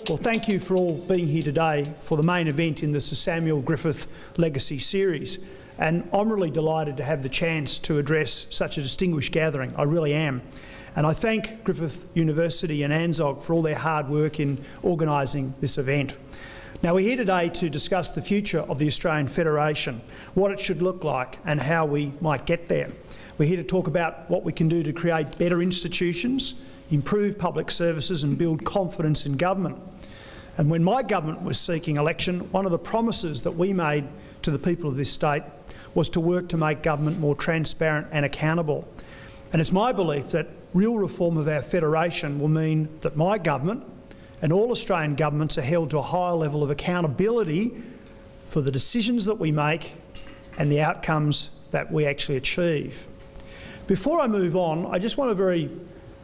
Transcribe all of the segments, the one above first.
Well, thank you for all being here today for the main event in the Sir Samuel Griffith Legacy Series. And I'm really delighted to have the chance to address such a distinguished gathering. I really am. And I thank Griffith University and ANZOG for all their hard work in organising this event. Now, we're here today to discuss the future of the Australian Federation, what it should look like and how we might get there. We're here to talk about what we can do to create better institutions, improve public services and build confidence in government. And when my government was seeking election, one of the promises that we made to the people of this state was to work to make government more transparent and accountable. And it's my belief that real reform of our federation will mean that my government and all Australian governments are held to a higher level of accountability for the decisions that we make and the outcomes that we actually achieve. Before I move on, I just want to very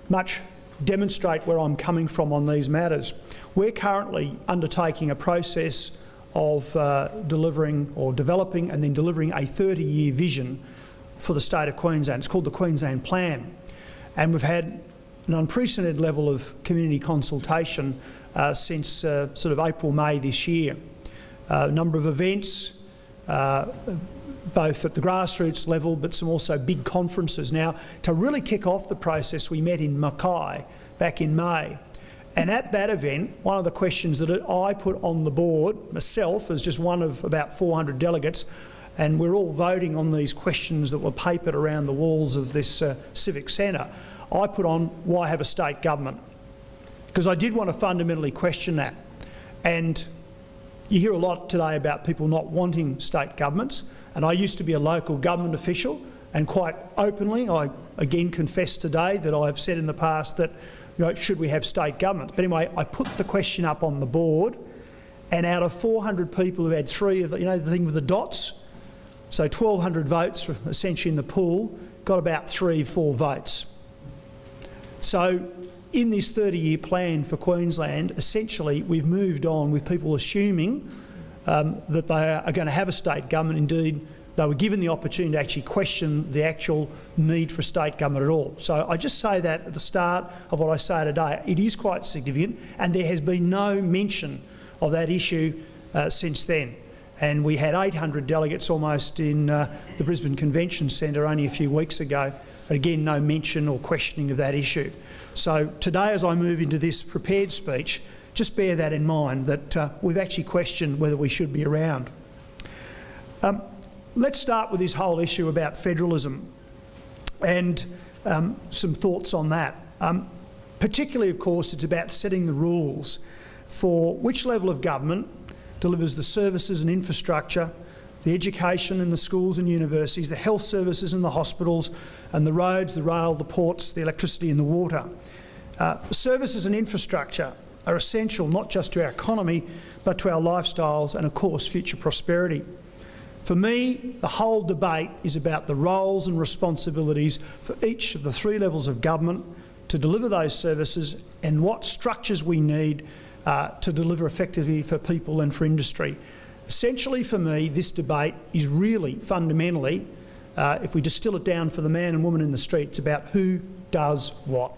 much demonstrate where I'm coming from on these matters. We're currently undertaking a process of developing and then delivering a 30-year vision for the state of Queensland. It's called the Queensland Plan. And we've had an unprecedented level of community consultation since sort of April, May this year. A number of events, both at the grassroots level but some also big conferences. Now, to really kick off the process, we met in Mackay back in May. And at that event, one of the questions that I put on the board, myself, as just one of about 400 delegates, and we're all voting on these questions that were papered around the walls of this civic centre, I put on, why have a state government? Because I did want to fundamentally question that. And you hear a lot today about people not wanting state governments, and I used to be a local government official, and quite openly I again confess today that I've said in the past that, you know, should we have state governments? But anyway, I put the question up on the board, and out of 400 people who had three of the, you know, the thing with the dots, so 1,200 votes essentially in the pool, got about 3-4 votes. So in this 30-year plan for Queensland, essentially we've moved on with people assuming that they are going to have a state government. Indeed, they were given the opportunity to actually question the actual need for state government at all. So I just say that at the start of what I say today. It is quite significant, and there has been no mention of that issue since then. And we had 800 delegates almost in the Brisbane Convention Centre only a few weeks ago. But again, no mention or questioning of that issue. So today, as I move into this prepared speech, just bear that in mind, that we've actually questioned whether we should be around. Let's start with this whole issue about federalism and some thoughts on that. Particularly, of course, it's about setting the rules for which level of government delivers the services and infrastructure, the education in the schools and universities, the health services and the hospitals, and the roads, the rail, the ports, the electricity and the water. Services and infrastructure are essential not just to our economy but to our lifestyles and, of course, future prosperity. For me, the whole debate is about the roles and responsibilities for each of the three levels of government to deliver those services and what structures we need to deliver effectively for people and for industry. Essentially for me, this debate is really fundamentally, if we distill it down for the man and woman in the street, it's about who does what.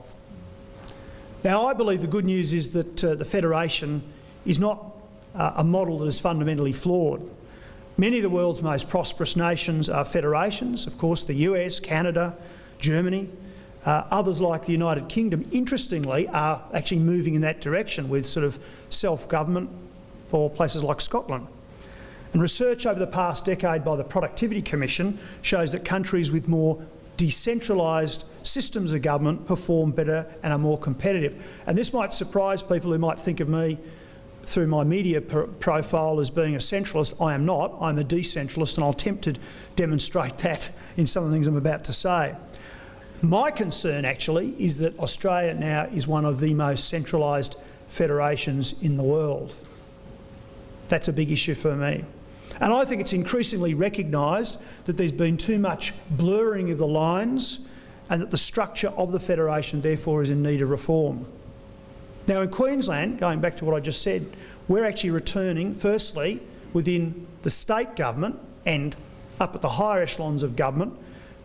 Now, I believe the good news is that the Federation is not a model that is fundamentally flawed. Many of the world's most prosperous nations are federations, of course the US, Canada, Germany. Others like the United Kingdom, interestingly, are actually moving in that direction with sort of self-government for places like Scotland. And research over the past decade by the Productivity Commission shows that countries with more decentralised systems of government perform better and are more competitive. And this might surprise people who might think of me through my media profile as being a centralist. I am not. I'm a decentralist, and I'll attempt to demonstrate that in some of the things I'm about to say. My concern actually is that Australia now is one of the most centralised federations in the world. That's a big issue for me. And I think it's increasingly recognised that there's been too much blurring of the lines and that the structure of the federation therefore is in need of reform. Now in Queensland, going back to what I just said, we're actually returning, firstly, within the state government and up at the higher echelons of government,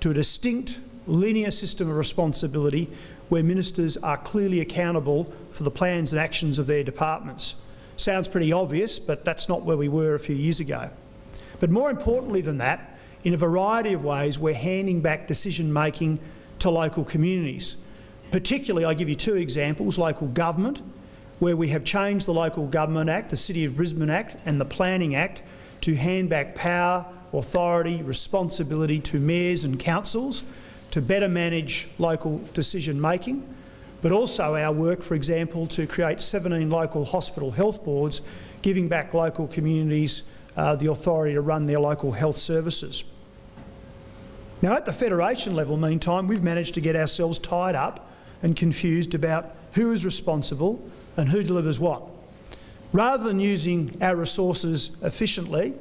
to a distinct linear system of responsibility where ministers are clearly accountable for the plans and actions of their departments. Sounds pretty obvious, but that's not where we were a few years ago. But more importantly than that, in a variety of ways, we're handing back decision-making to local communities. Particularly, I give you two examples: local government, where we have changed the Local Government Act, the City of Brisbane Act and the Planning Act to hand back power, authority, responsibility to mayors and councils to better manage local decision-making, but also our work, for example, to create 17 local hospital health boards, giving back local communities the authority to run their local health services. Now, at the federation level, meantime, we've managed to get ourselves tied up and confused about who is responsible and who delivers what. Rather than using our resources efficiently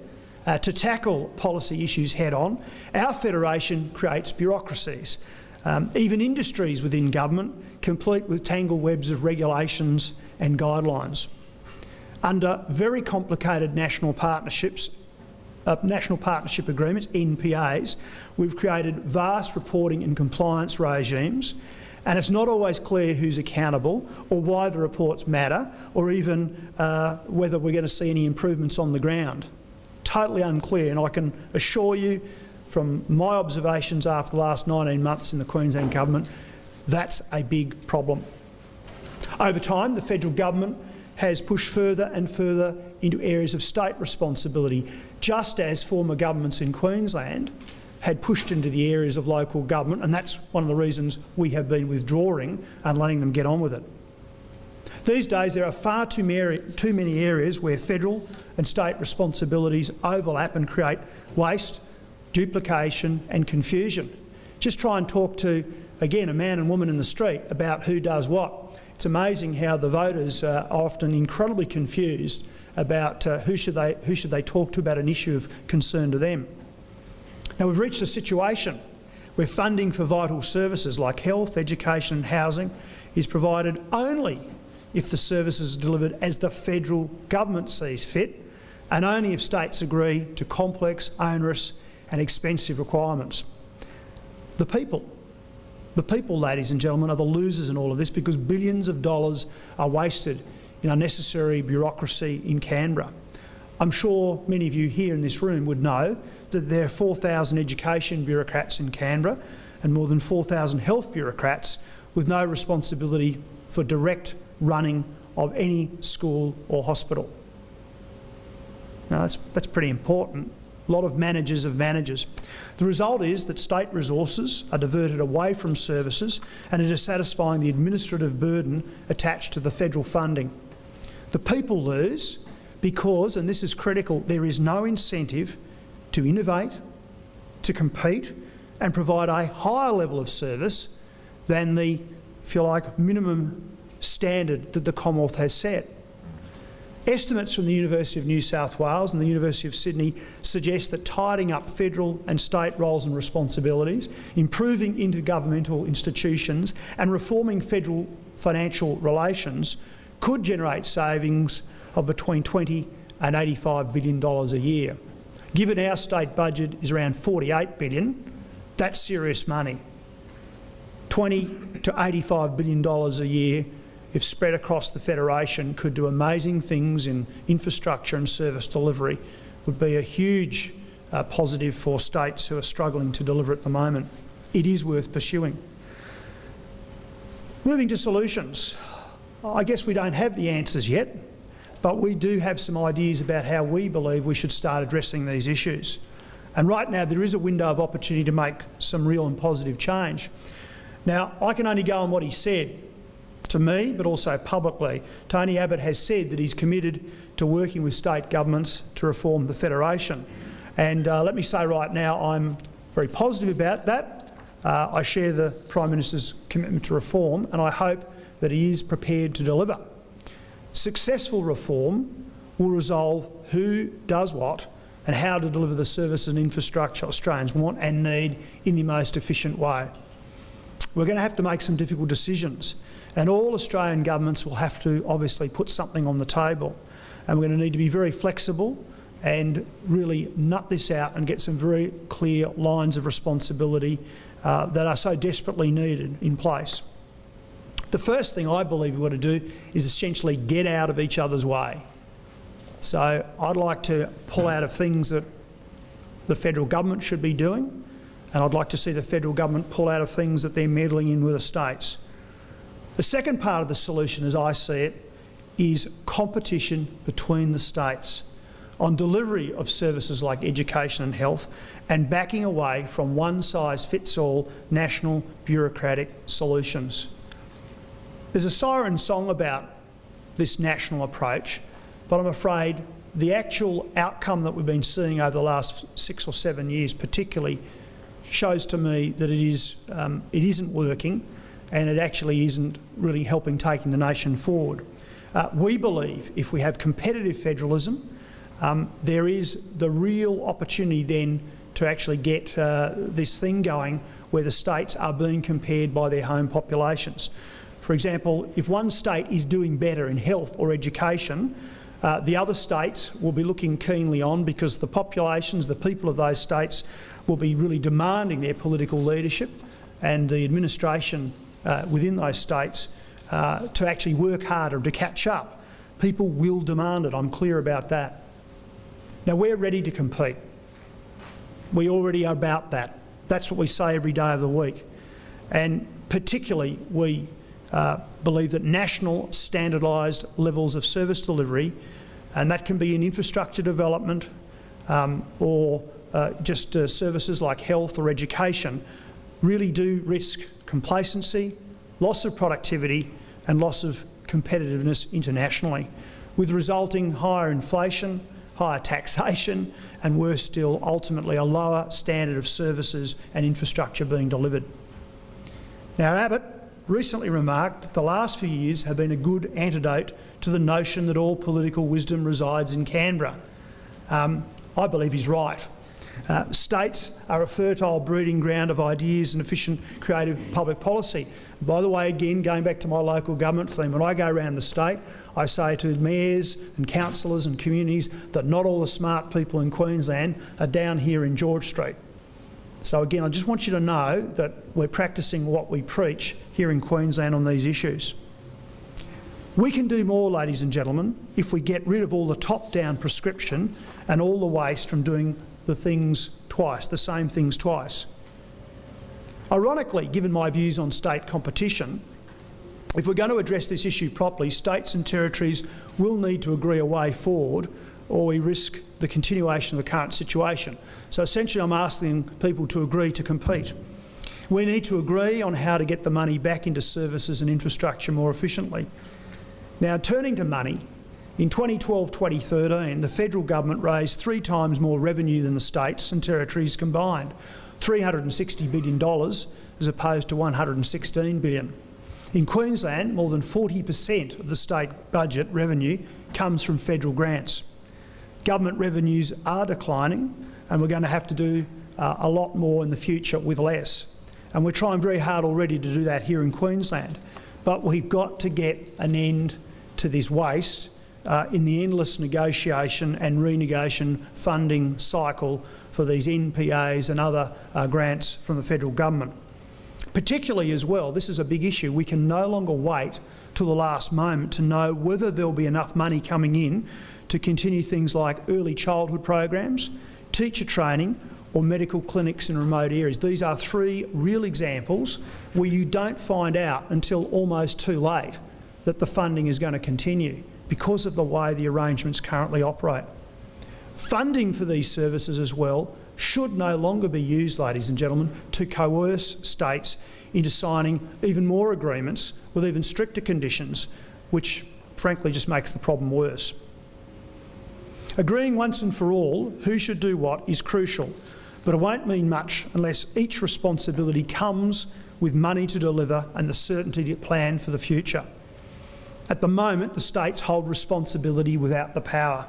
to tackle policy issues head-on, our federation creates bureaucracies, even industries within government, complete with tangled webs of regulations and guidelines. Under very complicated national partnership agreements, NPAs, we've created vast reporting and compliance regimes, and it's not always clear who's accountable or why the reports matter, or even whether we're going to see any improvements on the ground. Totally unclear, and I can assure you from my observations after the last 19 months in the Queensland Government, that's a big problem. Over time, the federal government has pushed further and further into areas of state responsibility, just as former governments in Queensland had pushed into the areas of local government, and that's one of the reasons we have been withdrawing and letting them get on with it. These days there are far too many areas where federal and state responsibilities overlap and create waste, duplication and confusion. Just try and talk to, again, a man and woman in the street about who does what. It's amazing how the voters are often incredibly confused about who should they talk to about an issue of concern to them. Now, we've reached a situation where funding for vital services like health, education and housing is provided only if the services are delivered as the federal government sees fit, and only if states agree to complex, onerous and expensive requirements. The people, ladies and gentlemen, are the losers in all of this, because billions of dollars are wasted in unnecessary bureaucracy in Canberra. I'm sure many of you here in this room would know that there are 4,000 education bureaucrats in Canberra and more than 4,000 health bureaucrats with no responsibility for direct running of any school or hospital. Now, that's pretty important. A lot of managers of managers. The result is that state resources are diverted away from services and into satisfying the administrative burden attached to the federal funding. The people lose because, and this is critical, there is no incentive to innovate, to compete and provide a higher level of service than the, if you like, minimum standard that the Commonwealth has set. Estimates from the University of New South Wales and the University of Sydney suggest that tidying up federal and state roles and responsibilities, improving intergovernmental institutions and reforming federal financial relations could generate savings of between $20 and $85 billion a year. Given our state budget is around $48 billion, that's serious money. $20 to $85 billion a year, if spread across the federation, could do amazing things in infrastructure and service delivery, would be a huge positive for states who are struggling to deliver at the moment. It is worth pursuing. Moving to solutions. I guess we don't have the answers yet, but we do have some ideas about how we believe we should start addressing these issues. And right now there is a window of opportunity to make some real and positive change. Now, I can only go on what he said to me, but also publicly. Tony Abbott has said that he's committed to working with state governments to reform the federation. And let me say right now, I'm very positive about that. I share the Prime Minister's commitment to reform, and I hope that he is prepared to deliver. Successful reform will resolve who does what and how to deliver the services and infrastructure Australians want and need in the most efficient way. We're going to have to make some difficult decisions, and all Australian governments will have to obviously put something on the table, and we're going to need to be very flexible and really nut this out and get some very clear lines of responsibility that are so desperately needed in place. The first thing I believe we've got to do is essentially get out of each other's way. So I'd like to pull out of things that the federal government should be doing, and I'd like to see the federal government pull out of things that they're meddling in with the states. The second part of the solution, as I see it, is competition between the states on delivery of services like education and health, and backing away from one-size-fits-all national bureaucratic solutions. There's a siren song about this national approach, but I'm afraid the actual outcome that we've been seeing over the last 6 or 7 years particularly shows to me that it isn't working, and it actually isn't really helping taking the nation forward. We believe if we have competitive federalism, there is the real opportunity then to actually get this thing going where the states are being compared by their home populations. For example, if one state is doing better in health or education, the other states will be looking keenly on, because the populations, the people of those states, will be really demanding their political leadership and the administration within those states to actually work harder to catch up. People will demand it, I'm clear about that. Now, we're ready to compete. We already are about that. That's what we say every day of the week. And particularly, we believe that national standardised levels of service delivery, and that can be in infrastructure development or just services like health or education, really do risk complacency, loss of productivity and loss of competitiveness internationally, with resulting higher inflation, higher taxation, and worse still, ultimately a lower standard of services and infrastructure being delivered. Now, Abbott recently remarked that the last few years have been a good antidote to the notion that all political wisdom resides in Canberra. I believe he's right. States are a fertile breeding ground of ideas and efficient creative public policy. By the way, again, going back to my local government theme, when I go around the state, I say to mayors and councillors and communities that not all the smart people in Queensland are down here in George Street. So again, I just want you to know that we're practising what we preach here in Queensland on these issues. We can do more, ladies and gentlemen, if we get rid of all the top-down prescription and all the waste from doing the same things twice. Ironically, given my views on state competition, if we're going to address this issue properly, states and territories will need to agree a way forward, or we risk the continuation of the current situation. So essentially I'm asking people to agree to compete. We need to agree on how to get the money back into services and infrastructure more efficiently. Now, turning to money, in 2012-2013, the federal government raised 3 times more revenue than the states and territories combined, $360 billion as opposed to $116 billion. In Queensland, more than 40% of the state budget revenue comes from federal grants. Government revenues are declining, and we're going to have to do a lot more in the future with less. And we're trying very hard already to do that here in Queensland. But we've got to get an end to this waste in the endless negotiation and renegotiation funding cycle for these NPAs and other grants from the federal government. Particularly as well, this is a big issue, we can no longer wait till the last moment to know whether there'll be enough money coming in to continue things like early childhood programs, teacher training or medical clinics in remote areas. These are 3 real examples where you don't find out until almost too late that the funding is going to continue because of the way the arrangements currently operate. Funding for these services as well should no longer be used, ladies and gentlemen, to coerce states into signing even more agreements with even stricter conditions, which frankly just makes the problem worse. Agreeing once and for all who should do what is crucial, but it won't mean much unless each responsibility comes with money to deliver and the certainty to plan for the future. At the moment, the states hold responsibility without the power.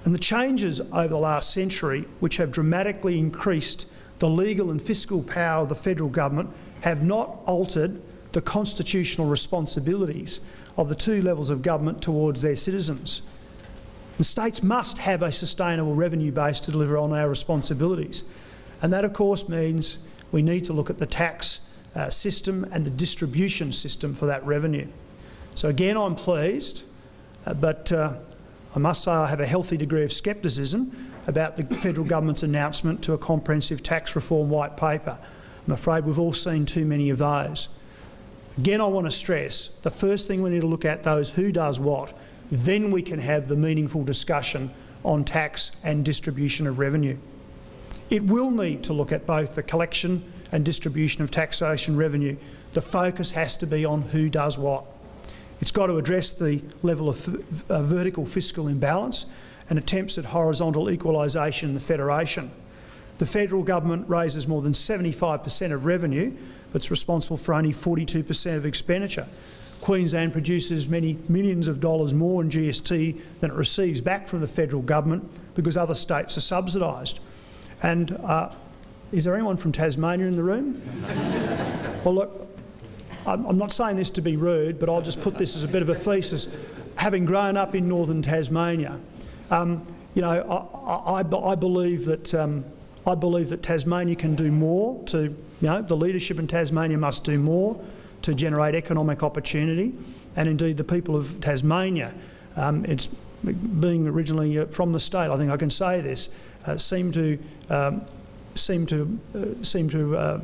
And the changes over the last century, which have dramatically increased the legal and fiscal power of the federal government, have not altered the constitutional responsibilities of the 2 levels of government towards their citizens. The states must have a sustainable revenue base to deliver on our responsibilities. And that, of course, means we need to look at the tax system and the distribution system for that revenue. So again, I'm pleased, but I must say I have a healthy degree of scepticism about the federal government's announcement to a comprehensive tax reform white paper. I'm afraid we've all seen too many of those. Again, I want to stress, the first thing we need to look at though is who does what. Then we can have the meaningful discussion on tax and distribution of revenue. It will need to look at both the collection and distribution of taxation revenue. The focus has to be on who does what. It's got to address the level of vertical fiscal imbalance and attempts at horizontal equalisation in the federation. The federal government raises more than 75% of revenue, but it's responsible for only 42% of expenditure. Queensland produces many millions of dollars more in GST than it receives back from the federal government because other states are subsidised. And is there anyone from Tasmania in the room? Well, look, I'm not saying this to be rude, but I'll just put this as a bit of a thesis. Having grown up in northern Tasmania, you know, I believe that Tasmania can do more to, you know, the leadership in Tasmania must do more to generate economic opportunity, and indeed the people of Tasmania, it's being originally from the state, I think I can say this, seem to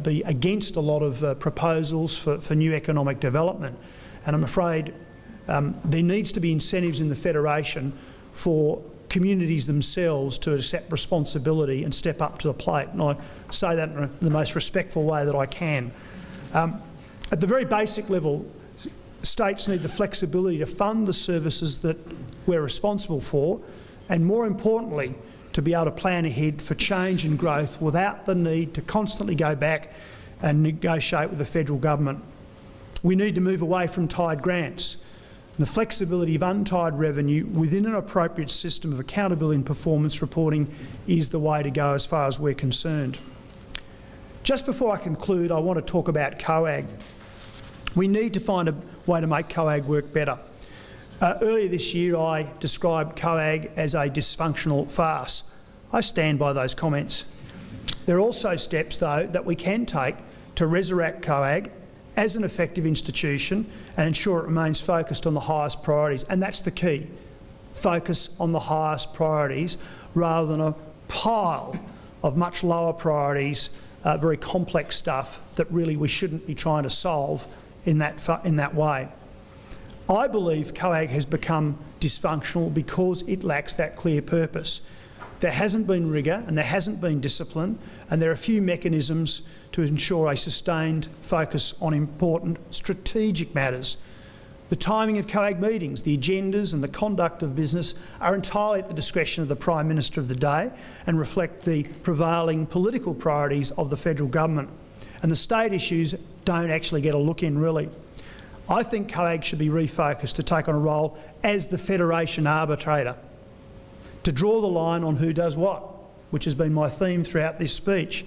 be against a lot of proposals for new economic development. And I'm afraid there needs to be incentives in the Federation for communities themselves to accept responsibility and step up to the plate. And I say that in the most respectful way that I can. At the very basic level, states need the flexibility to fund the services that we're responsible for, and more importantly, to be able to plan ahead for change and growth without the need to constantly go back and negotiate with the federal government. We need to move away from tied grants. The flexibility of untied revenue within an appropriate system of accountability and performance reporting is the way to go as far as we're concerned. Just before I conclude, I want to talk about COAG. We need to find a way to make COAG work better. Earlier this year I described COAG as a dysfunctional farce. I stand by those comments. There are also steps though that we can take to resurrect COAG as an effective institution and ensure it remains focused on the highest priorities, and that's the key. Focus on the highest priorities rather than a pile of much lower priorities, very complex stuff that really we shouldn't be trying to solve in that way. I believe COAG has become dysfunctional because it lacks that clear purpose. There hasn't been rigour and there hasn't been discipline, and there are few mechanisms to ensure a sustained focus on important strategic matters. The timing of COAG meetings, the agendas and the conduct of business are entirely at the discretion of the Prime Minister of the day and reflect the prevailing political priorities of the federal government. And the state issues don't actually get a look in, really. I think COAG should be refocused to take on a role as the Federation arbitrator, to draw the line on who does what, which has been my theme throughout this speech.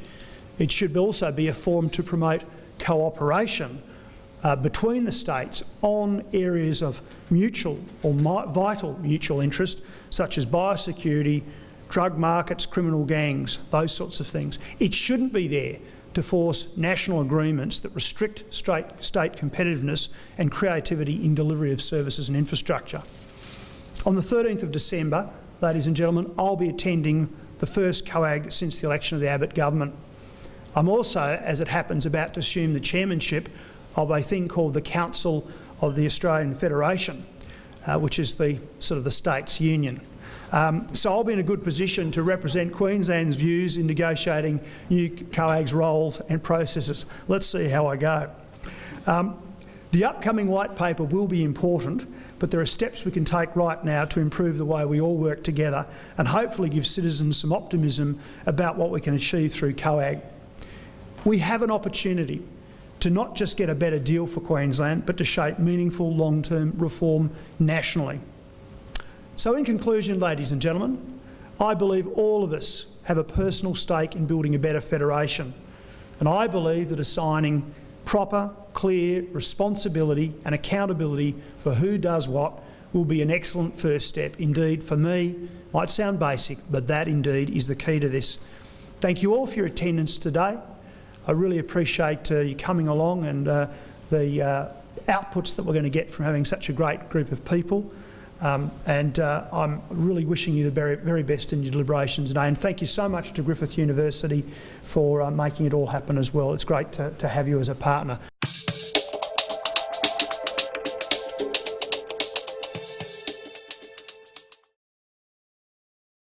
It should also be a forum to promote cooperation between the states on areas of mutual or vital mutual interest, such as biosecurity, drug markets, criminal gangs, those sorts of things. It shouldn't be there to force national agreements that restrict state competitiveness and creativity in delivery of services and infrastructure. On the 13th of December, ladies and gentlemen, I'll be attending the first COAG since the election of the Abbott government. I'm also, as it happens, about to assume the chairmanship of a thing called the Council of the Australian Federation, which is the sort of the states' union. So I'll be in a good position to represent Queensland's views in negotiating new COAG's roles and processes. Let's see how I go. The upcoming white paper will be important, but there are steps we can take right now to improve the way we all work together and hopefully give citizens some optimism about what we can achieve through COAG. We have an opportunity to not just get a better deal for Queensland, but to shape meaningful long-term reform nationally. So in conclusion, ladies and gentlemen, I believe all of us have a personal stake in building a better federation, and I believe that assigning proper, clear responsibility and accountability for who does what will be an excellent first step. Indeed, for me, might sound basic, but that indeed is the key to this. Thank you all for your attendance today. I really appreciate you coming along and the outputs that we're going to get from having such a great group of people. And I'm really wishing you the very, very best in your deliberations today. And thank you so much to Griffith University for making it all happen as well. It's great to have you as a partner.